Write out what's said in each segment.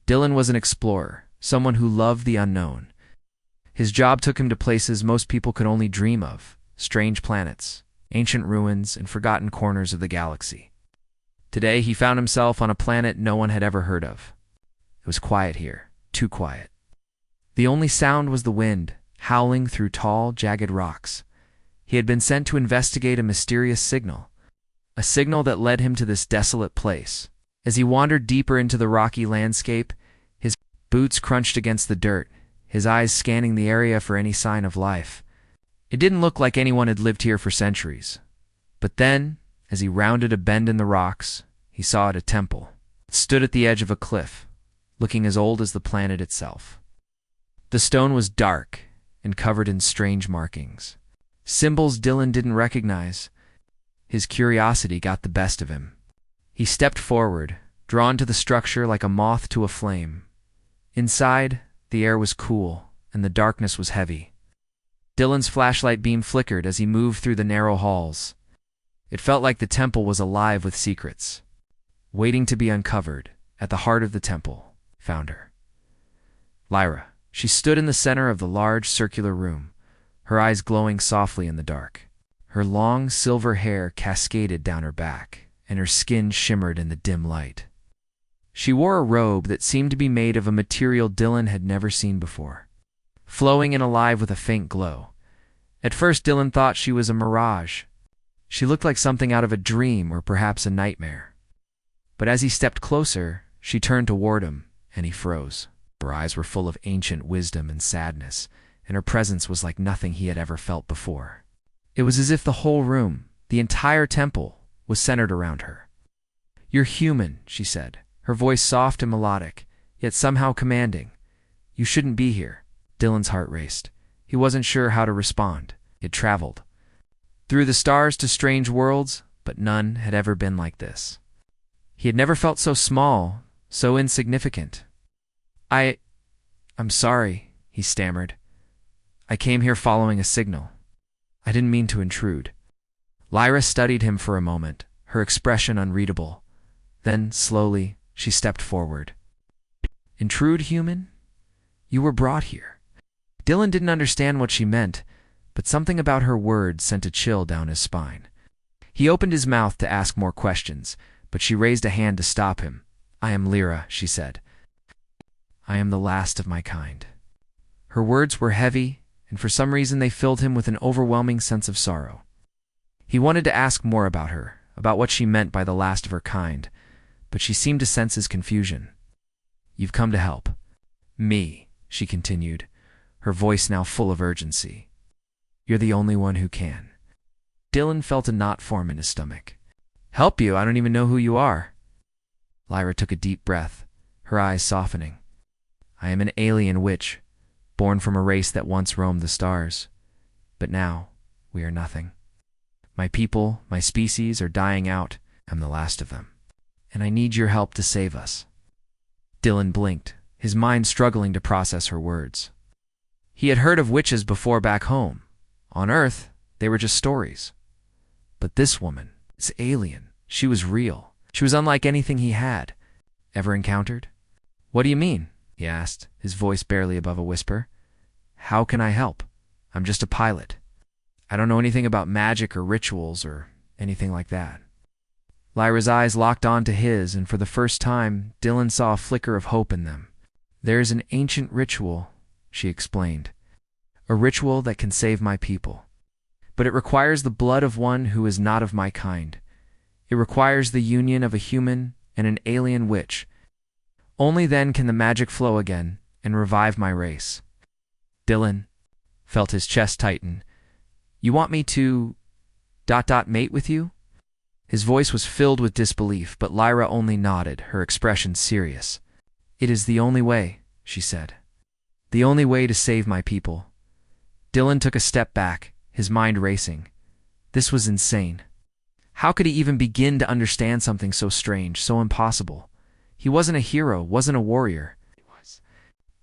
Dylan was an explorer, someone who loved the unknown. His job took him to places most people could only dream of, strange planets, ancient ruins, and forgotten corners of the galaxy. Today, he found himself on a planet no one had ever heard of. It was quiet here, too quiet. The only sound was the wind, howling through tall, jagged rocks. He had been sent to investigate a mysterious signal, a signal that led him to this desolate place. As he wandered deeper into the rocky landscape, his boots crunched against the dirt, his eyes scanning the area for any sign of life. It didn't look like anyone had lived here for centuries. But then, as he rounded a bend in the rocks, he saw it a temple. It stood at the edge of a cliff, looking as old as the planet itself. The stone was dark and covered in strange markings, symbols Dylan didn't recognize. His curiosity got the best of him. He stepped forward, drawn to the structure like a moth to a flame. Inside, the air was cool, and the darkness was heavy. Dylan's flashlight beam flickered as he moved through the narrow halls. It felt like the temple was alive with secrets, waiting to be uncovered. At the heart of the temple, found her. Lyra. She stood in the center of the large circular room, her eyes glowing softly in the dark. Her long silver hair cascaded down her back, and her skin shimmered in the dim light. She wore a robe that seemed to be made of a material Dylan had never seen before, flowing and alive with a faint glow. At first, Dylan thought she was a mirage. She looked like something out of a dream or perhaps a nightmare. But as he stepped closer, she turned toward him, and he froze. Her eyes were full of ancient wisdom and sadness, and her presence was like nothing he had ever felt before. It was as if the whole room, the entire temple, was centered around her. "You're human," she said, her voice soft and melodic, yet somehow commanding. "You shouldn't be here." Dylan's heart raced. He wasn't sure how to respond. He had traveled through the stars to strange worlds, but none had ever been like this. He had never felt so small, so insignificant. I'm sorry," he stammered. "I came here following a signal. I didn't mean to intrude." Lyra studied him for a moment, her expression unreadable. Then, slowly, she stepped forward. "Intrude, human? You were brought here." Dylan didn't understand what she meant, but something about her words sent a chill down his spine. He opened his mouth to ask more questions, but she raised a hand to stop him. "I am Lyra," she said. "I am the last of my kind." Her words were heavy, and for some reason they filled him with an overwhelming sense of sorrow. He wanted to ask more about her, about what she meant by the last of her kind, but she seemed to sense his confusion. "You've come to help me," she continued, her voice now full of urgency. "You're the only one who can." Dylan felt a knot form in his stomach. "Help you? I don't even know who you are." Lyra took a deep breath, her eyes softening. "I am an alien witch, born from a race that once roamed the stars. But now, we are nothing. My people, my species, are dying out. I'm the last of them. And I need your help to save us." Dylan blinked, his mind struggling to process her words. He had heard of witches before back home. On Earth, they were just stories. But this woman, this alien, she was real. She was unlike anything he had ever encountered. "What do you mean?" he asked, his voice barely above a whisper. "How can I help? I'm just a pilot. I don't know anything about magic or rituals or anything like that." Lyra's eyes locked onto his, and for the first time, Dylan saw a flicker of hope in them. "There is an ancient ritual," she explained. "A ritual that can save my people. But it requires the blood of one who is not of my kind. It requires the union of a human and an alien witch. Only then can the magic flow again and revive my race." Dylan felt his chest tighten. "You want me to... mate with you?" His voice was filled with disbelief, but Lyra only nodded, her expression serious. "It is the only way," she said. "The only way to save my people." Dylan took a step back, his mind racing. This was insane. How could he even begin to understand something so strange, so impossible? He wasn't a hero, wasn't a warrior. He was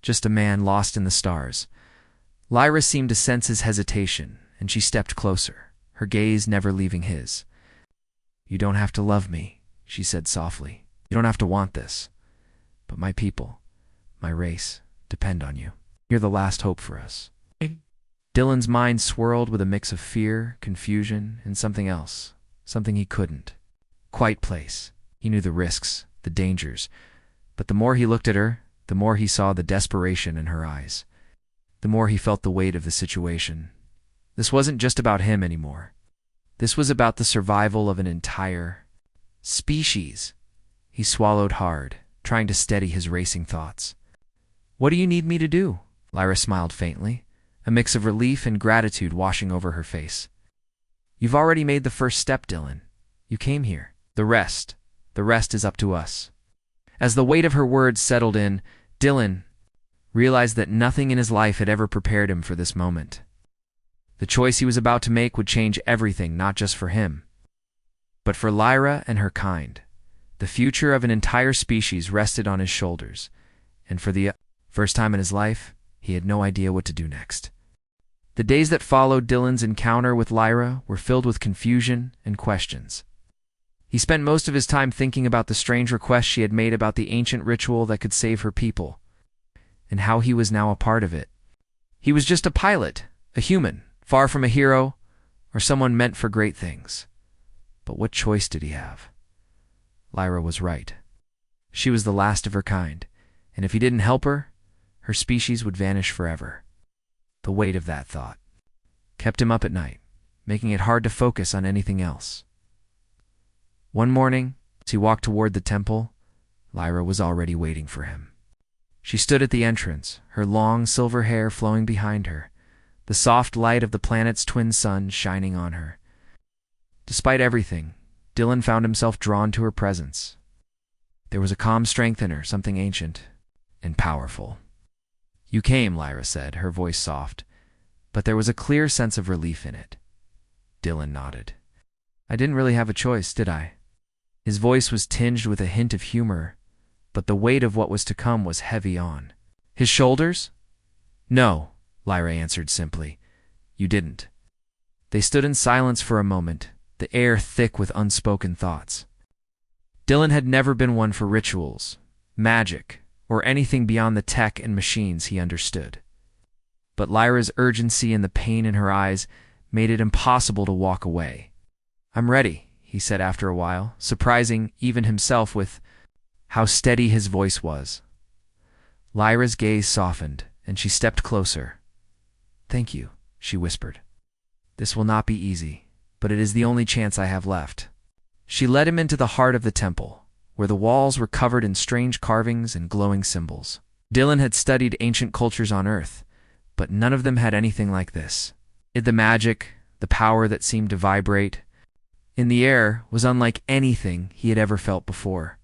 just a man lost in the stars. Lyra seemed to sense his hesitation, and she stepped closer, her gaze never leaving his. "You don't have to love me," she said softly. "You don't have to want this. But my people, my race, depend on you. You're the last hope for us. Dylan's mind swirled with a mix of fear, confusion, and something else, something he couldn't quite place. He knew the risks, the dangers, but the more he looked at her, the more he saw the desperation in her eyes. The more he felt the weight of the situation. This wasn't just about him anymore. This was about the survival of an entire species. He swallowed hard, trying to steady his racing thoughts. What do you need me to do? Lyra smiled faintly, a mix of relief and gratitude washing over her face. You've already made the first step, Dylan. You came here. The rest is up to us. As the weight of her words settled in, Dylan realized that nothing in his life had ever prepared him for this moment. The choice he was about to make would change everything, not just for him, but for Lyra and her kind. The future of an entire species rested on his shoulders, and for the first time in his life, he had no idea what to do next. The days that followed Dylan's encounter with Lyra were filled with confusion and questions. He spent most of his time thinking about the strange request she had made about the ancient ritual that could save her people, and how he was now a part of it. He was just a pilot, a human, far from a hero or someone meant for great things. But what choice did he have? Lyra was right. She was the last of her kind, and if he didn't help her, her species would vanish forever. The weight of that thought kept him up at night, making it hard to focus on anything else. One morning, as he walked toward the temple, Lyra was already waiting for him. She stood at the entrance, her long silver hair flowing behind her, the soft light of the planet's twin sun shining on her. Despite everything, Dylan found himself drawn to her presence. There was a calm strength in her, something ancient and powerful. You came, Lyra said, her voice soft, but there was a clear sense of relief in it. Dylan nodded. I didn't really have a choice, did I? His voice was tinged with a hint of humor, but the weight of what was to come was heavy on his shoulders. No, Lyra answered simply. You didn't. They stood in silence for a moment, the air thick with unspoken thoughts. Dylan had never been one for rituals, magic, or anything beyond the tech and machines he understood. But Lyra's urgency and the pain in her eyes made it impossible to walk away. I'm ready, he said after a while, surprising even himself with how steady his voice was. Lyra's gaze softened, and she stepped closer. Thank you, she whispered. This will not be easy, but it is the only chance I have left. She led him into the heart of the temple, where the walls were covered in strange carvings and glowing symbols. Dylan had studied ancient cultures on Earth, but none of them had anything like this. The magic, the power that seemed to vibrate in the air was unlike anything he had ever felt before.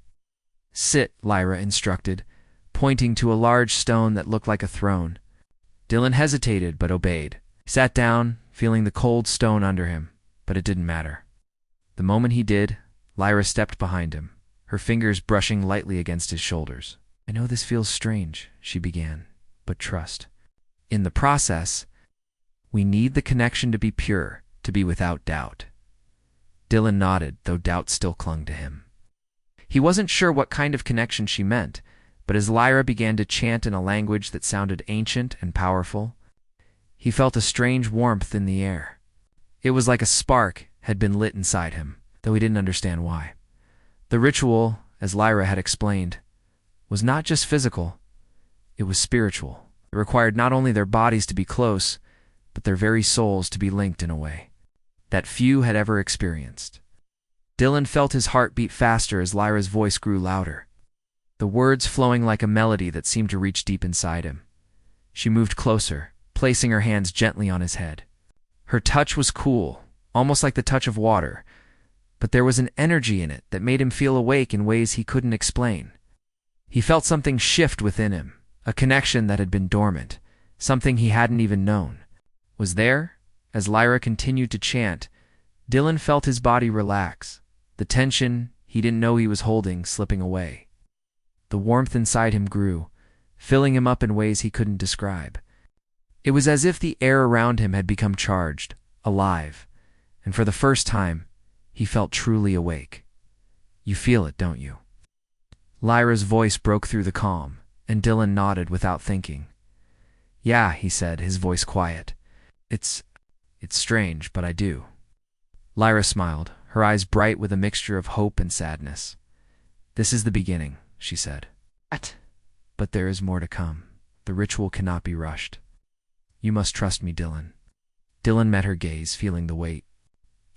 Sit, Lyra instructed, pointing to a large stone that looked like a throne. Dylan hesitated but obeyed. He sat down, feeling the cold stone under him, but it didn't matter. The moment he did, Lyra stepped behind him, her fingers brushing lightly against his shoulders. I know this feels strange, she began, but trust. In the process, we need the connection to be pure, to be without doubt. Dylan nodded, though doubt still clung to him. He wasn't sure what kind of connection she meant, but as Lyra began to chant in a language that sounded ancient and powerful, he felt a strange warmth in the air. It was like a spark had been lit inside him, though he didn't understand why. The ritual, as Lyra had explained, was not just physical, it was spiritual. It required not only their bodies to be close, but their very souls to be linked in a way that few had ever experienced. Dylan felt his heart beat faster as Lyra's voice grew louder, the words flowing like a melody that seemed to reach deep inside him. She moved closer, placing her hands gently on his head. Her touch was cool, almost like the touch of water, but there was an energy in it that made him feel awake in ways he couldn't explain. He felt something shift within him, a connection that had been dormant, something he hadn't even known. Was there? As Lyra continued to chant, Dylan felt his body relax, the tension he didn't know he was holding slipping away. The warmth inside him grew, filling him up in ways he couldn't describe. It was as if the air around him had become charged, alive, and for the first time, he felt truly awake. You feel it, don't you? Lyra's voice broke through the calm, And Dylan nodded without thinking. Yeah, he said, his voice quiet. It's strange, but I do. Lyra smiled, her eyes bright with a mixture of hope and sadness. This is the beginning, she said. What? But there is more to come. The ritual cannot be rushed. You must trust me, Dylan. Dylan met her gaze, feeling the weight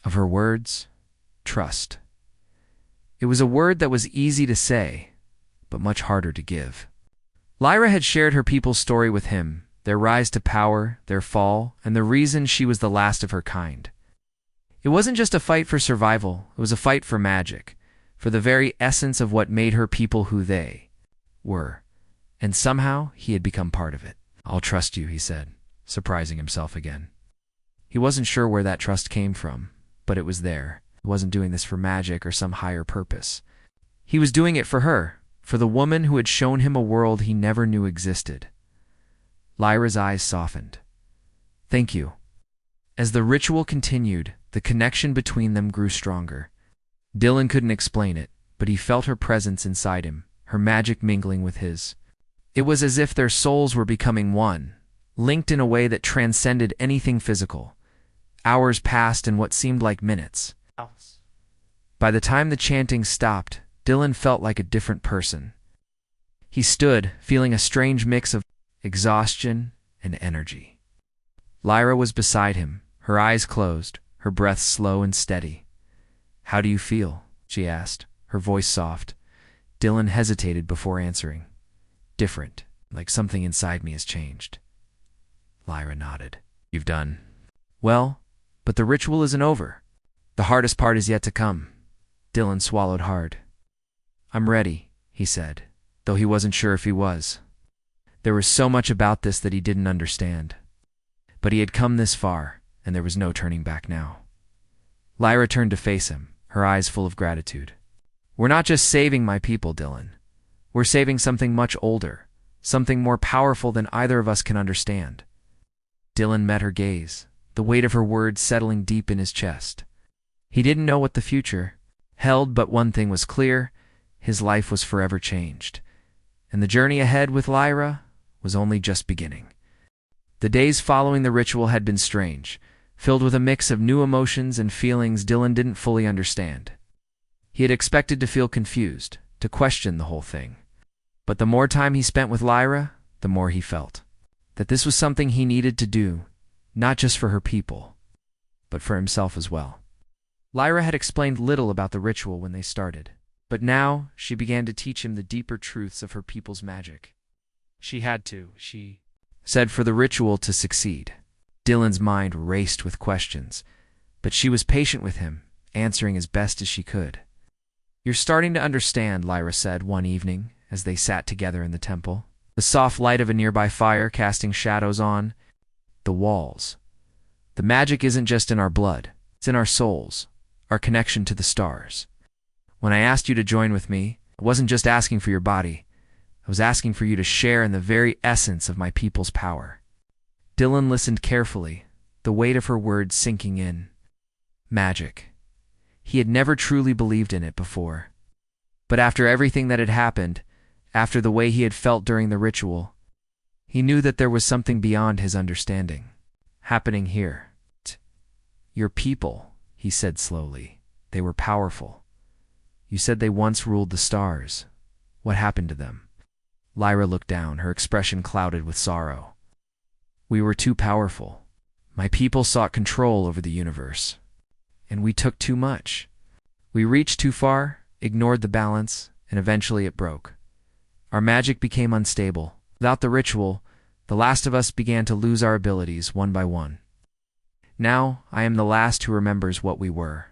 of her words. Trust. It was a word that was easy to say, but much harder to give. Lyra had shared her people's story with him, their rise to power, their fall, and the reason she was the last of her kind. It wasn't just a fight for survival, it was a fight for magic, for the very essence of what made her people who they were. And somehow he had become part of it. I'll trust you, he said, surprising himself again. He wasn't sure where that trust came from, but it was there. He wasn't doing this for magic or some higher purpose. He was doing it for her, for the woman who had shown him a world he never knew existed. Lyra's eyes softened. Thank you. As the ritual continued, the connection between them grew stronger. Dylan couldn't explain it, but he felt her presence inside him, her magic mingling with his. It was as if their souls were becoming one, linked in a way that transcended anything physical. Hours passed in what seemed like minutes. By the time the chanting stopped, Dylan felt like a different person. He stood, feeling a strange mix of exhaustion and energy. Lyra was beside him, her eyes closed, her breath slow and steady. How do you feel? She asked, her voice soft. Dylan hesitated before answering. Different, like something inside me has changed. Lyra nodded. You've done well, but the ritual isn't over. The hardest part is yet to come. Dylan swallowed hard. I'm ready, he said, though he wasn't sure if he was. There was so much about this that he didn't understand. But he had come this far, and there was no turning back now. Lyra turned to face him, her eyes full of gratitude. We're not just saving my people, Dylan. We're saving something much older, something more powerful than either of us can understand. Dylan met her gaze, the weight of her words settling deep in his chest. He didn't know what the future held, but one thing was clear: his life was forever changed. And the journey ahead with Lyra was only just beginning. The days following the ritual had been strange, filled with a mix of new emotions and feelings Dylan didn't fully understand. He had expected to feel confused, to question the whole thing. But the more time he spent with Lyra, the more he felt that this was something he needed to do, not just for her people, but for himself as well. Lyra had explained little about the ritual when they started, but now she began to teach him the deeper truths of her people's magic. She had to, she said, for the ritual to succeed. Dylan's mind raced with questions, but she was patient with him, answering as best as she could. You're starting to understand, Lyra said one evening as they sat together in the temple, the soft light of a nearby fire casting shadows on the walls. The magic isn't just in our blood, it's in our souls, our connection to the stars. When I asked you to join with me, I wasn't just asking for your body. I was asking for you to share in the very essence of my people's power. Dylan listened carefully, the weight of her words sinking in. Magic. He had never truly believed in it before. But after everything that had happened, after the way he had felt during the ritual, he knew that there was something beyond his understanding, happening here. Your people, he said slowly, they were powerful. You said they once ruled the stars. What happened to them? Lyra looked down, her expression clouded with sorrow. We were too powerful. My people sought control over the universe. And we took too much. We reached too far, ignored the balance, and eventually it broke. Our magic became unstable. Without the ritual, the last of us began to lose our abilities one by one. Now I am the last who remembers what we were.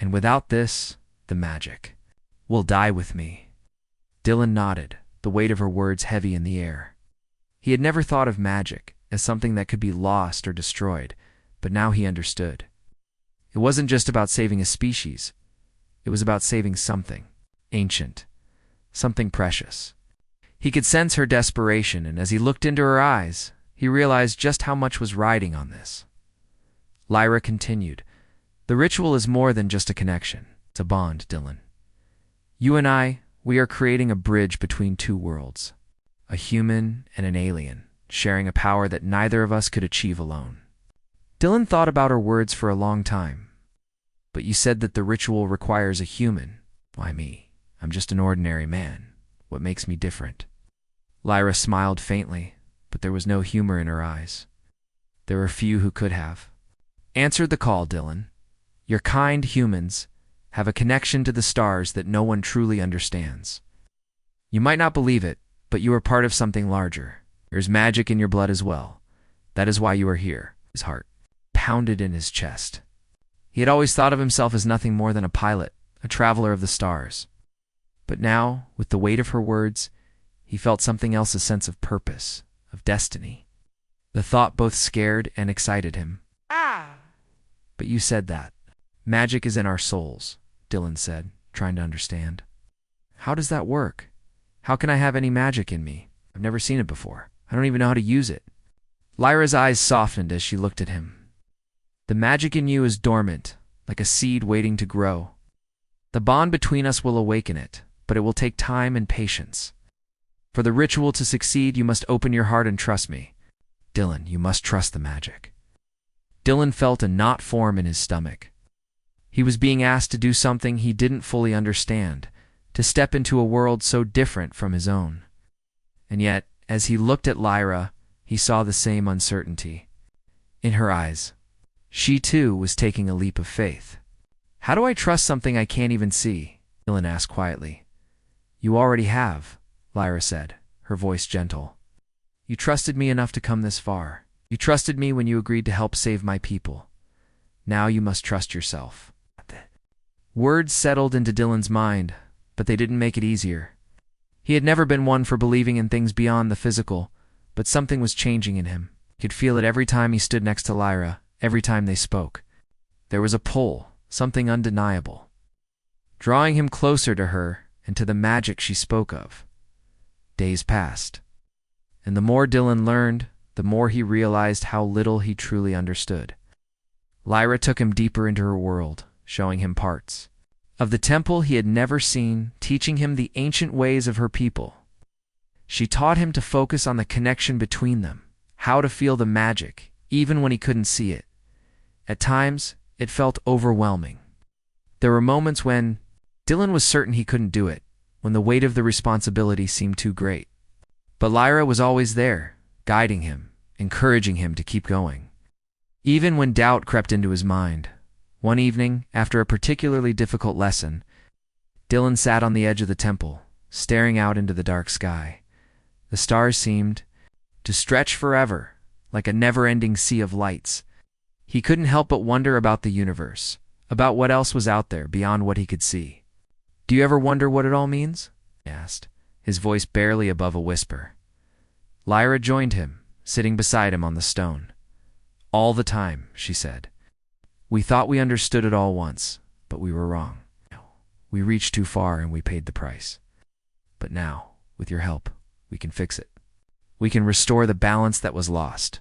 And without this, the magic will die with me. Dylan nodded, the weight of her words heavy in the air. He had never thought of magic as something that could be lost or destroyed, but now he understood. It wasn't just about saving a species. It was about saving something ancient, something precious. He could sense her desperation, and as he looked into her eyes, he realized just how much was riding on this. Lyra continued, The ritual is more than just a connection. It's a bond, Dylan. You and I, we are creating a bridge between two worlds. a human and an alien, sharing a power that neither of us could achieve alone. Dylan thought about her words for a long time. But you said that the ritual requires a human. Why me? I'm just an ordinary man. What makes me different? Lyra smiled faintly, but there was no humor in her eyes. There were few who could have. Answered the call, Dylan. Your kind humans have a connection to the stars that no one truly understands. You might not believe it, but you are part of something larger. There's magic in your blood as well. That is why you are here. His heart pounded in his chest. He had always thought of himself as nothing more than a pilot, a traveler of the stars. But now, with the weight of her words, he felt something else, a sense of purpose, of destiny. The thought both scared and excited him. But you said that. Magic is in our souls, Dylan said, trying to understand. How does that work? How can I have any magic in me? I've never seen it before. I don't even know how to use it. Lyra's eyes softened as she looked at him. The magic in you is dormant, like a seed waiting to grow. The bond between us will awaken it, but it will take time and patience. For the ritual to succeed, you must open your heart and trust me. Dylan, you must trust the magic. Dylan felt a knot form in his stomach. He was being asked to do something he didn't fully understand, to step into a world so different from his own. And yet, as he looked at Lyra, he saw the same uncertainty in her eyes. She, too, was taking a leap of faith. How do I trust something I can't even see? Dylan asked quietly. You already have, Lyra said, her voice gentle. You trusted me enough to come this far. You trusted me when you agreed to help save my people. Now you must trust yourself. Words settled into Dylan's mind, but they didn't make it easier. He had never been one for believing in things beyond the physical, but something was changing in him. He could feel it every time he stood next to Lyra, every time they spoke. There was a pull, something undeniable, drawing him closer to her and to the magic she spoke of. Days passed, and the more Dylan learned, the more he realized how little he truly understood. Lyra took him deeper into her world, showing him parts of the temple he had never seen, teaching him the ancient ways of her people. She taught him to focus on the connection between them, how to feel the magic, even when he couldn't see it. At times, it felt overwhelming. There were moments when Dylan was certain he couldn't do it, when the weight of the responsibility seemed too great. But Lyra was always there, guiding him, encouraging him to keep going. Even when doubt crept into his mind. One evening, after a particularly difficult lesson, Dylan sat on the edge of the temple, staring out into the dark sky. The stars seemed to stretch forever, like a never-ending sea of lights. He couldn't help but wonder about the universe, about what else was out there beyond what he could see. Do you ever wonder what it all means? He asked, his voice barely above a whisper. Lyra joined him, sitting beside him on the stone. All the time, she said. We thought we understood it all once, but we were wrong. We reached too far and we paid the price. But now, with your help, we can fix it. We can restore the balance that was lost.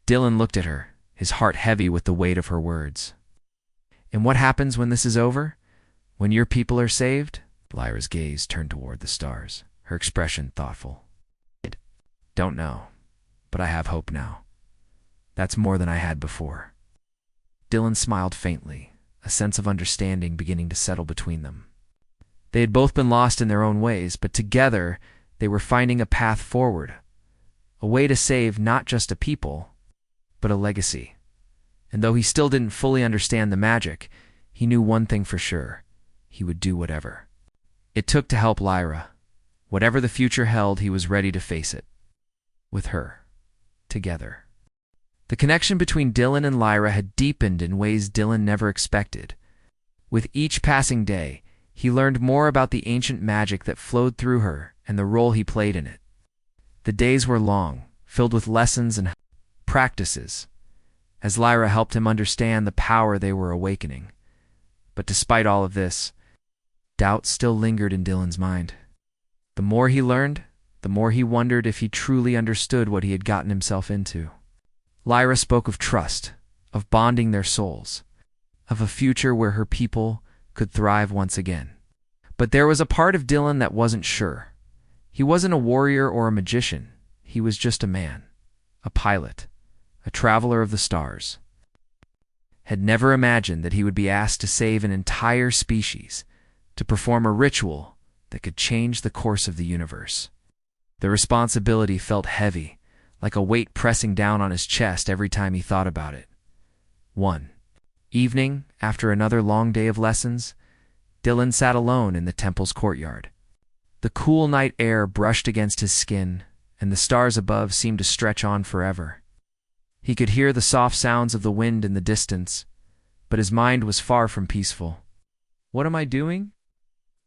Dylan looked at her, his heart heavy with the weight of her words. And what happens when this is over? When your people are saved? Lyra's gaze turned toward the stars, her expression thoughtful. Don't know, but I have hope now. That's more than I had before. Dylan smiled faintly, a sense of understanding beginning to settle between them. They had both been lost in their own ways, but together they were finding a path forward, a way to save not just a people, but a legacy. And though he still didn't fully understand the magic, he knew one thing for sure. He would do whatever it took to help Lyra. Whatever the future held, he was ready to face it. With her. Together. The connection between Dylan and Lyra had deepened in ways Dylan never expected. With each passing day, he learned more about the ancient magic that flowed through her and the role he played in it. The days were long, filled with lessons and practices, as Lyra helped him understand the power they were awakening. But despite all of this, doubt still lingered in Dylan's mind. The more he learned, the more he wondered if he truly understood what he had gotten himself into. Lyra spoke of trust, of bonding their souls, of a future where her people could thrive once again. But there was a part of Dylan that wasn't sure. He wasn't a warrior or a magician. He was just a man, a pilot, a traveler of the stars. Had never imagined that he would be asked to save an entire species, to perform a ritual that could change the course of the universe. The responsibility felt heavy, like a weight pressing down on his chest every time he thought about it. One evening, after another long day of lessons, Dylan sat alone in the temple's courtyard. The cool night air brushed against his skin, and the stars above seemed to stretch on forever. He could hear the soft sounds of the wind in the distance, but his mind was far from peaceful. "What am I doing?"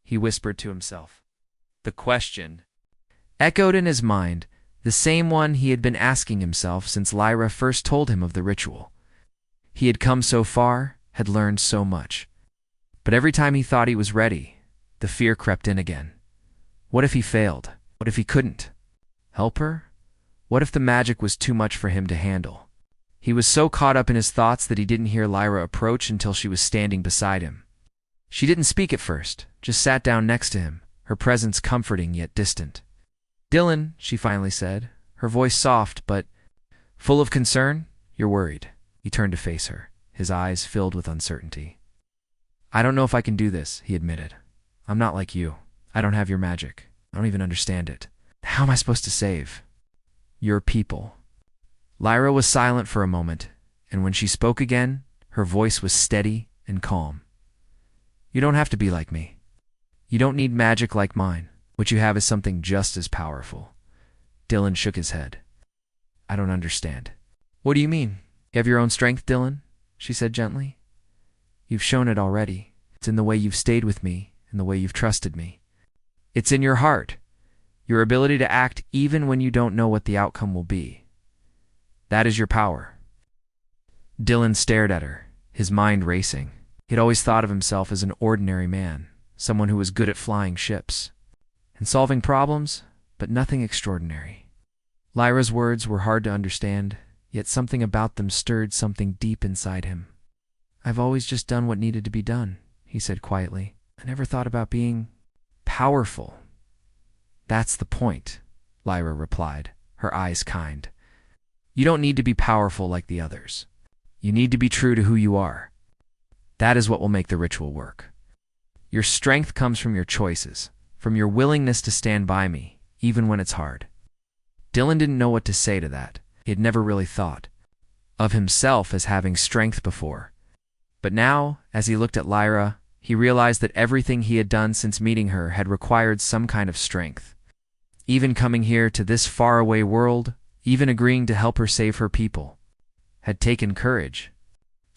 he whispered to himself. The question echoed in his mind, the same one he had been asking himself since Lyra first told him of the ritual. He had come so far, had learned so much. But every time he thought he was ready, the fear crept in again. What if he failed? What if he couldn't help her? What if the magic was too much for him to handle? He was so caught up in his thoughts that he didn't hear Lyra approach until she was standing beside him. She didn't speak at first, just sat down next to him, her presence comforting yet distant. "Dylan," she finally said, her voice soft but full of concern. "You're worried." He turned to face her, his eyes filled with uncertainty. "I don't know if I can do this," he admitted. "I'm not like you. I don't have your magic. I don't even understand it. How am I supposed to save your people?" Lyra was silent for a moment, and when she spoke again, her voice was steady and calm. "You don't have to be like me. You don't need magic like mine. What you have is something just as powerful." Dylan shook his head. "I don't understand." "What do you mean? You have your own strength, Dylan?" she said gently. "You've shown it already. It's in the way you've stayed with me and the way you've trusted me. It's in your heart, your ability to act even when you don't know what the outcome will be. That is your power." Dylan stared at her, his mind racing. He'd always thought of himself as an ordinary man, someone who was good at flying ships and solving problems, but nothing extraordinary. Lyra's words were hard to understand, yet something about them stirred something deep inside him. "I've always just done what needed to be done," he said quietly. "I never thought about being powerful." "That's the point," Lyra replied, her eyes kind. "You don't need to be powerful like the others. You need to be true to who you are. That is what will make the ritual work. Your strength comes from your choices, from your willingness to stand by me, even when it's hard." Dylan didn't know what to say to that. He had never really thought of himself as having strength before. But now, as he looked at Lyra, he realized that everything he had done since meeting her had required some kind of strength. Even coming here to this faraway world, even agreeing to help her save her people, had taken courage.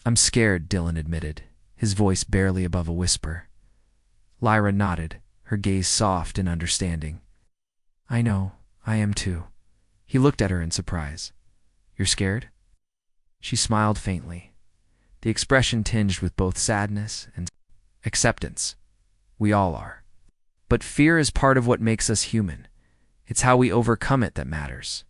"I'm scared," Dylan admitted, his voice barely above a whisper. Lyra nodded, her gaze soft and understanding. "I know, I am too." He looked at her in surprise. "You're scared?" She smiled faintly, the expression tinged with both sadness and acceptance. "We all are. But fear is part of what makes us human. It's how we overcome it that matters."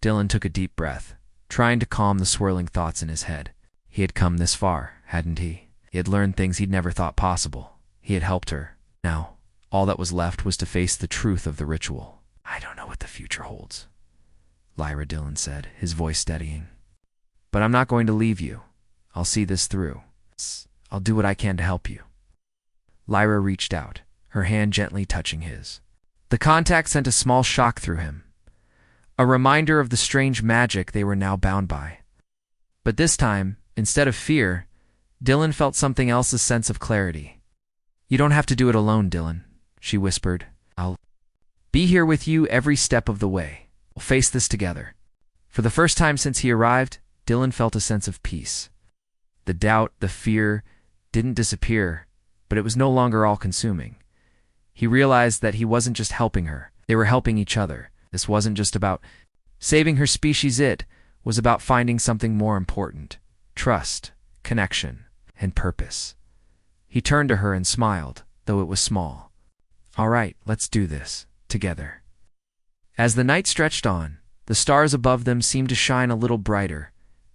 Dylan took a deep breath, trying to calm the swirling thoughts in his head. He had come this far, hadn't he? He had learned things he'd never thought possible. He had helped her. Now, all that was left was to face the truth of the ritual. "I don't know what the future holds," Lyra, Dylan said, his voice steadying. "But I'm not going to leave you. I'll see this through. I'll do what I can to help you." Lyra reached out, her hand gently touching his. The contact sent a small shock through him, a reminder of the strange magic they were now bound by. But this time, instead of fear, Dylan felt something else, a sense of clarity. "You don't have to do it alone, Dylan," she whispered. "I'll be here with you every step of the way. We'll face this together." For the first time since he arrived, Dylan felt a sense of peace. The doubt, the fear, didn't disappear, but it was no longer all-consuming. He realized that he wasn't just helping her, they were helping each other. This wasn't just about saving her species, it was about finding something more important: trust, connection, and purpose. He turned to her and smiled, though it was small. "All right, let's do this, together." As the night stretched on, the stars above them seemed to shine a little brighter,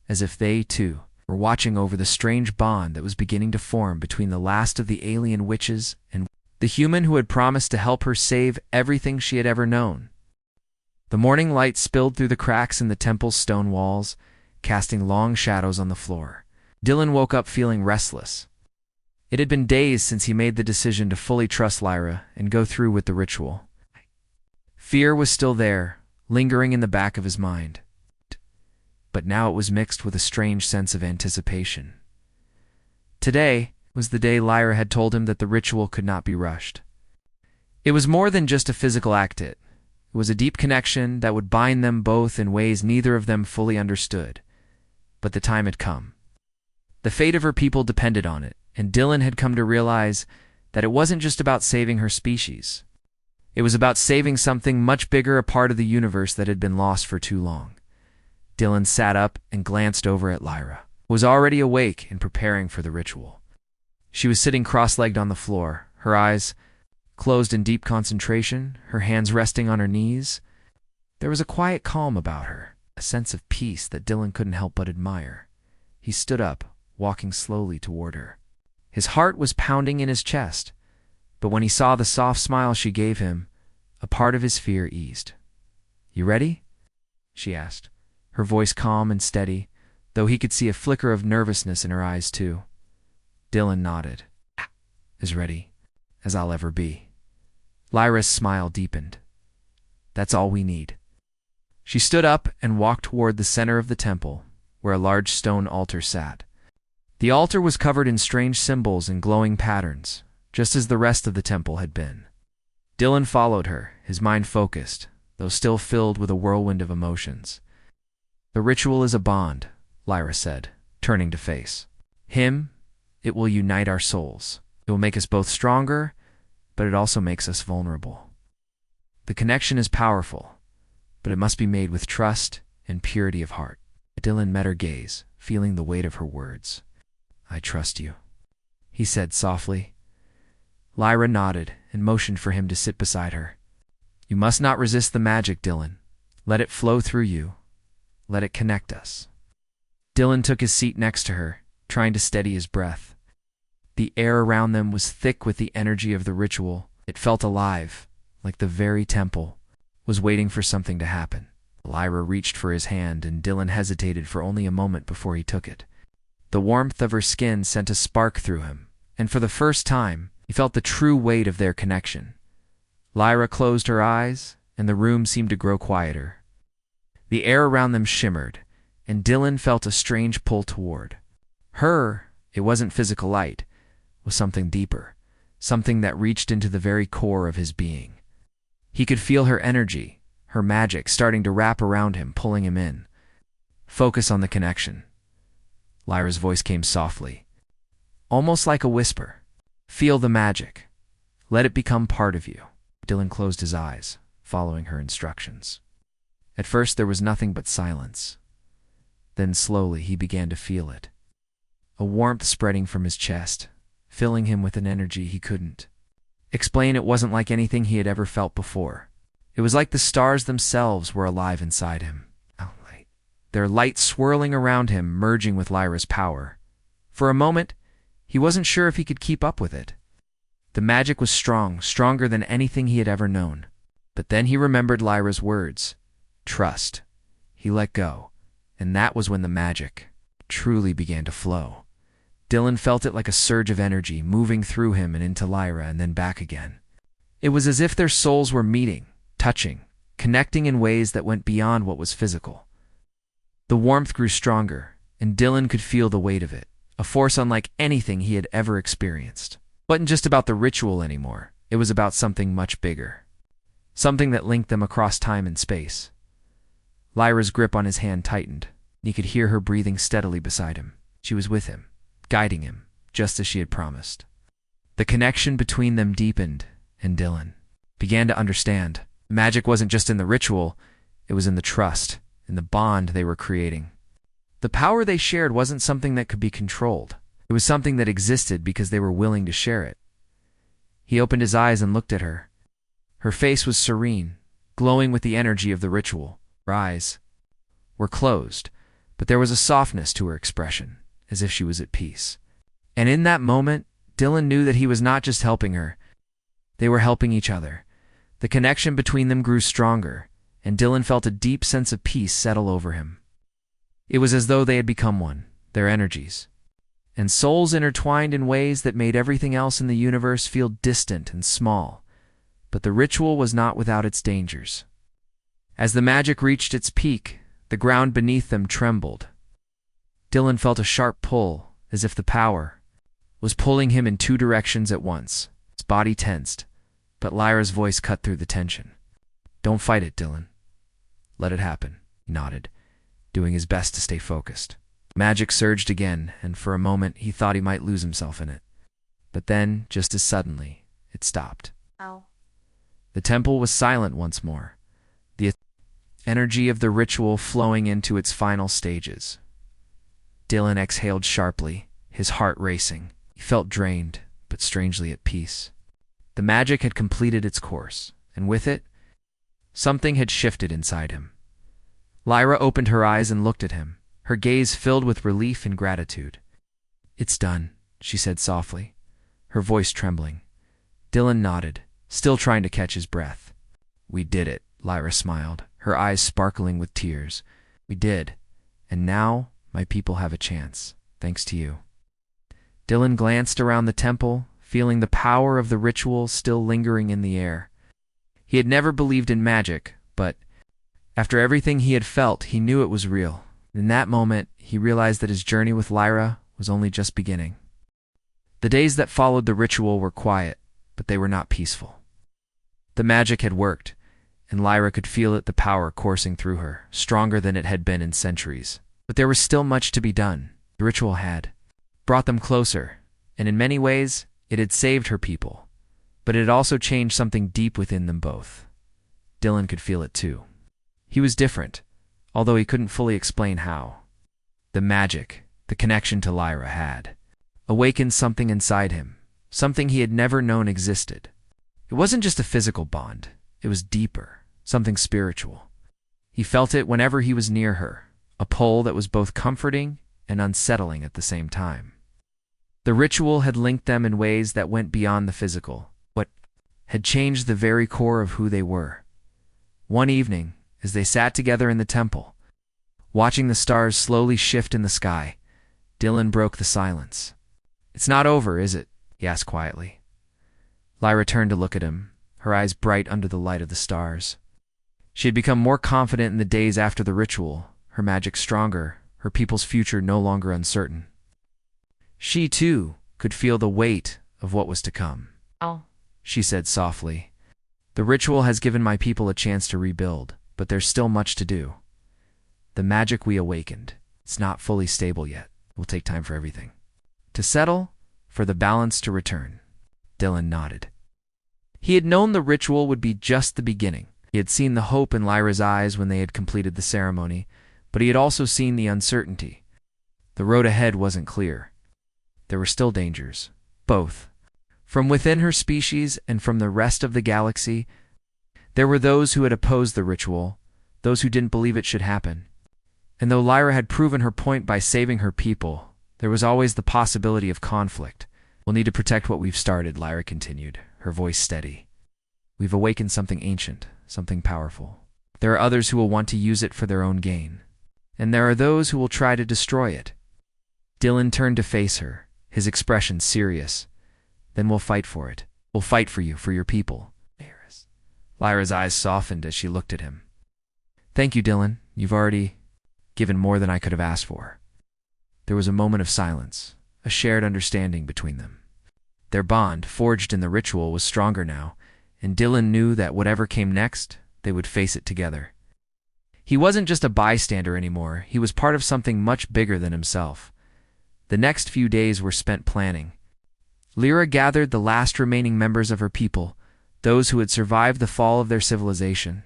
as if they, too, were watching over the strange bond that was beginning to form between the last of the alien witches and the human who had promised to help her save everything she had ever known. The morning light spilled through the cracks in the temple's stone walls, casting long shadows on the floor. Dylan woke up feeling restless. It had been days since he made the decision to fully trust Lyra and go through with the ritual. Fear was still there, lingering in the back of his mind. But now it was mixed with a strange sense of anticipation. Today was the day Lyra had told him that the ritual could not be rushed. It was more than just a physical act. It was a deep connection that would bind them both in ways neither of them fully understood. But the time had come. The fate of her people depended on it, and Dylan had come to realize that it wasn't just about saving her species. It was about saving something much bigger, a part of the universe that had been lost for too long. Dylan sat up and glanced over at Lyra, who was already awake and preparing for the ritual. She was sitting cross-legged on the floor, her eyes closed in deep concentration, her hands resting on her knees. There was a quiet calm about her, a sense of peace that Dylan couldn't help but admire. He stood up, walking slowly toward her. His heart was pounding in his chest, but when he saw the soft smile she gave him, a part of his fear eased. "You ready?" she asked, her voice calm and steady, though he could see a flicker of nervousness in her eyes too. Dylan nodded. "As ready as I'll ever be." Lyra's smile deepened. "That's all we need." She stood up and walked toward the center of the temple, where a large stone altar sat. The altar was covered in strange symbols and glowing patterns, just as the rest of the temple had been. Dylan followed her, his mind focused, though still filled with a whirlwind of emotions. "The ritual is a bond," Lyra said, turning to face him. "It will unite our souls. It will make us both stronger, but it also makes us vulnerable. The connection is powerful, but it must be made with trust and purity of heart." Dylan met her gaze, feeling the weight of her words. "I trust you," he said softly. Lyra nodded and motioned for him to sit beside her. "You must not resist the magic, Dylan. Let it flow through you. Let it connect us." Dylan took his seat next to her, trying to steady his breath. The air around them was thick with the energy of the ritual. It felt alive, like the very temple was waiting for something to happen. Lyra reached for his hand, and Dylan hesitated for only a moment before he took it. The warmth of her skin sent a spark through him, and for the first time, he felt the true weight of their connection. Lyra closed her eyes, and the room seemed to grow quieter. The air around them shimmered, and Dylan felt a strange pull toward her. It wasn't physical light. It was something deeper, something that reached into the very core of his being. He could feel her energy, her magic starting to wrap around him, pulling him in. "Focus on the connection." Lyra's voice came softly, almost like a whisper. "Feel the magic. Let it become part of you." Dylan closed his eyes, following her instructions. At first there was nothing but silence. Then slowly he began to feel it. A warmth spreading from his chest, filling him with an energy he couldn't explain. It wasn't like anything he had ever felt before. It was like the stars themselves were alive inside him. Their light swirling around him, merging with Lyra's power. For a moment, he wasn't sure if he could keep up with it. The magic was strong, stronger than anything he had ever known. But then he remembered Lyra's words. Trust. He let go, and that was when the magic truly began to flow. Dylan felt it like a surge of energy, moving through him and into Lyra and then back again. It was as if their souls were meeting, touching, connecting in ways that went beyond what was physical. The warmth grew stronger, and Dylan could feel the weight of it, a force unlike anything he had ever experienced. It wasn't just about the ritual anymore. It was about something much bigger. Something that linked them across time and space. Lyra's grip on his hand tightened, and he could hear her breathing steadily beside him. She was with him, guiding him, just as she had promised. The connection between them deepened, and Dylan began to understand. Magic wasn't just in the ritual, it was in the trust, in the bond they were creating. The power they shared wasn't something that could be controlled. It was something that existed because they were willing to share it. He opened his eyes and looked at her. Her face was serene, glowing with the energy of the ritual. Her eyes were closed, but there was a softness to her expression, as if she was at peace. And in that moment, Dylan knew that he was not just helping her, They were helping each other. The connection between them grew stronger, and Dylan felt a deep sense of peace settle over him. It was as though they had become one, their energies and souls intertwined in ways that made everything else in the universe feel distant and small. But the ritual was not without its dangers. As the magic reached its peak, the ground beneath them trembled. Dylan felt a sharp pull, as if the power was pulling him in two directions at once. His body tensed, but Lyra's voice cut through the tension. "Don't fight it, Dylan. Let it happen," he nodded, doing his best to stay focused. Magic surged again, and for a moment he thought he might lose himself in it. But then, just as suddenly, it stopped. Ow. The temple was silent once more, the energy of the ritual flowing into its final stages. Dylan exhaled sharply, his heart racing. He felt drained, but strangely at peace. The magic had completed its course, and with it, something had shifted inside him. Lyra opened her eyes and looked at him, her gaze filled with relief and gratitude. "It's done," she said softly, her voice trembling. Dylan nodded, still trying to catch his breath. "We did it," Lyra smiled, her eyes sparkling with tears. "We did, and now my people have a chance, thanks to you." Dylan glanced around the temple, feeling the power of the ritual still lingering in the air. He had never believed in magic, but after everything he had felt, he knew it was real. In that moment, he realized that his journey with Lyra was only just beginning. The days that followed the ritual were quiet, but they were not peaceful. The magic had worked, and Lyra could feel it, the power coursing through her, stronger than it had been in centuries. But there was still much to be done. The ritual had brought them closer, and in many ways, it had saved her people. But it had also changed something deep within them both. Dylan could feel it too. He was different, although he couldn't fully explain how. The magic, the connection to Lyra had awakened something inside him, something he had never known existed. It wasn't just a physical bond, it was deeper, something spiritual. He felt it whenever he was near her, a pull that was both comforting and unsettling at the same time. The ritual had linked them in ways that went beyond the physical, what had changed the very core of who they were. One evening, as they sat together in the temple, watching the stars slowly shift in the sky, Dylan broke the silence. "It's not over, is it?" he asked quietly. Lyra turned to look at him, her eyes bright under the light of the stars. She had become more confident in the days after the ritual, her magic stronger, her people's future no longer uncertain. She, too, could feel the weight of what was to come. "Oh," she said softly. "The ritual has given my people a chance to rebuild, but there's still much to do. The magic we awakened, it's not fully stable yet. It will take time for everything to settle, for the balance to return." Dylan nodded. He had known the ritual would be just the beginning. He had seen the hope in Lyra's eyes when they had completed the ceremony, but he had also seen the uncertainty. The road ahead wasn't clear. There were still dangers, both from within her species and from the rest of the galaxy. There were those who had opposed the ritual, those who didn't believe it should happen. And though Lyra had proven her point by saving her people, there was always the possibility of conflict. "We'll need to protect what we've started," Lyra continued, her voice steady. "We've awakened something ancient, something powerful. There are others who will want to use it for their own gain. And there are those who will try to destroy it." Dylan turned to face her, his expression serious. "Then we'll fight for it. We'll fight for you, for your people." Lyra's eyes softened as she looked at him. "Thank you, Dylan. You've already given more than I could have asked for." There was a moment of silence, a shared understanding between them. Their bond, forged in the ritual, was stronger now, and Dylan knew that whatever came next, they would face it together. He wasn't just a bystander anymore, he was part of something much bigger than himself. The next few days were spent planning. Lyra gathered the last remaining members of her people, those who had survived the fall of their civilization.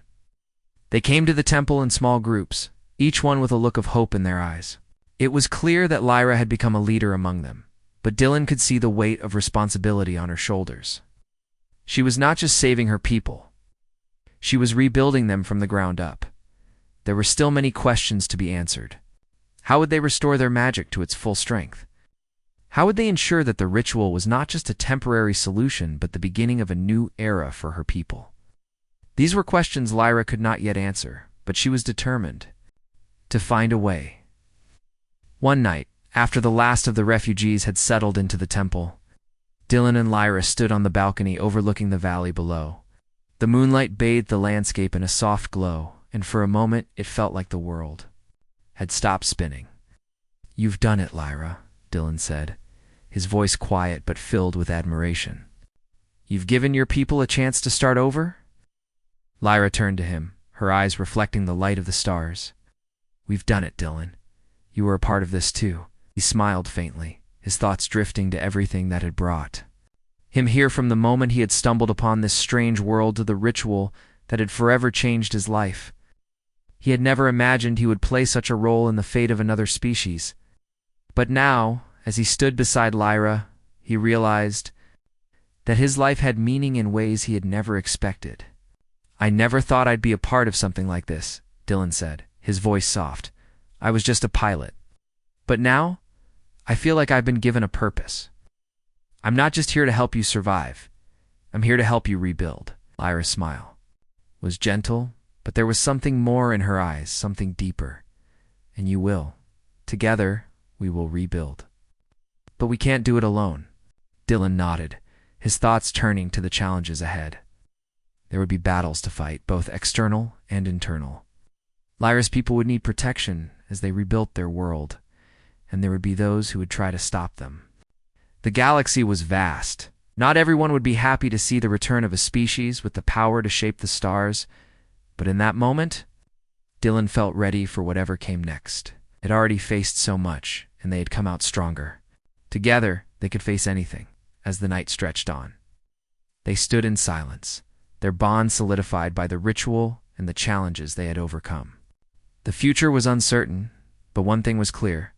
They came to the temple in small groups, each one with a look of hope in their eyes. It was clear that Lyra had become a leader among them, but Dylan could see the weight of responsibility on her shoulders. She was not just saving her people. She was rebuilding them from the ground up. There were still many questions to be answered. How would they restore their magic to its full strength? How would they ensure that the ritual was not just a temporary solution but the beginning of a new era for her people? These were questions Lyra could not yet answer, but she was determined to find a way. One night, after the last of the refugees had settled into the temple, Dylan and Lyra stood on the balcony overlooking the valley below. The moonlight bathed the landscape in a soft glow, and for a moment it felt like the world had stopped spinning. "You've done it, Lyra," Dylan said, his voice quiet but filled with admiration. "You've given your people a chance to start over?" Lyra turned to him, her eyes reflecting the light of the stars. "We've done it, Dylan. You were a part of this too." He smiled faintly, his thoughts drifting to everything that had brought him here, from the moment he had stumbled upon this strange world to the ritual that had forever changed his life. He had never imagined he would play such a role in the fate of another species. But now, as he stood beside Lyra, he realized that his life had meaning in ways he had never expected. "I never thought I'd be a part of something like this," Dylan said, his voice soft. "I was just a pilot. But now, I feel like I've been given a purpose. I'm not just here to help you survive. I'm here to help you rebuild." Lyra's smile was gentle, but there was something more in her eyes, something deeper. "And you will. Together, we will rebuild. But we can't do it alone." Dylan nodded, his thoughts turning to the challenges ahead. There would be battles to fight, both external and internal. Lyra's people would need protection as they rebuilt their world, and there would be those who would try to stop them. The galaxy was vast. Not everyone would be happy to see the return of a species with the power to shape the stars, but in that moment, Dylan felt ready for whatever came next. They had already faced so much, and they had come out stronger. Together, they could face anything, as the night stretched on. They stood in silence, their bond solidified by the ritual and the challenges they had overcome. The future was uncertain, but one thing was clear.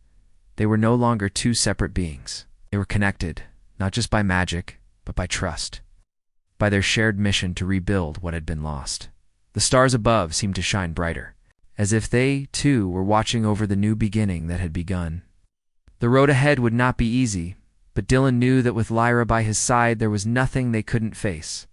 They were no longer two separate beings. They were connected, not just by magic, but by trust, by their shared mission to rebuild what had been lost. The stars above seemed to shine brighter, as if they, too, were watching over the new beginning that had begun. The road ahead would not be easy, but Dylan knew that with Lyra by his side there was nothing they couldn't face.